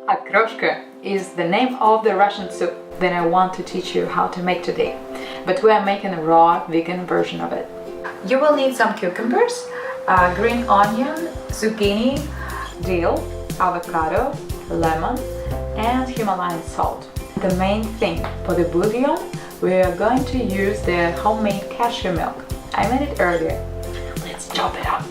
Okroshka is the name of the Russian soup that I want to teach you how to make today, but we are making a raw vegan version of it. You will need some cucumbers, green onion, zucchini, dill, avocado, lemon, and Himalayan salt. The main thing for the bouillon, we are going to use the homemade cashew milk. I made it earlier. Let's chop it up.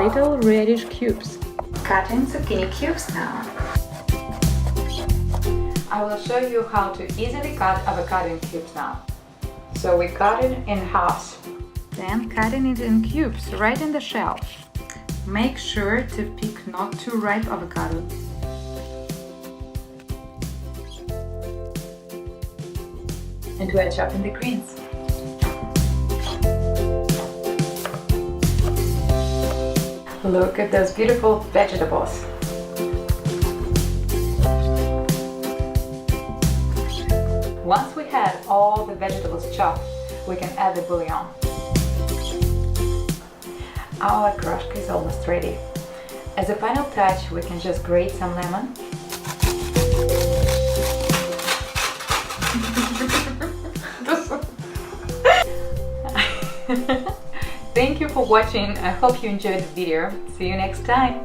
Little radish cubes. Cut in zucchini cubes now. I will show you how to easily cut avocado in cubes now. So we cut it in halves. Then cutting it in cubes right in the shell. Make sure to pick not too ripe avocado. And we are chopping the greens. Look at those beautiful vegetables. Once we had all the vegetables chopped, we can add the bouillon. Our okroshka is almost ready. As a final touch, we can just grate some lemon. Thank you for watching. I hope you enjoyed the video. See you next time.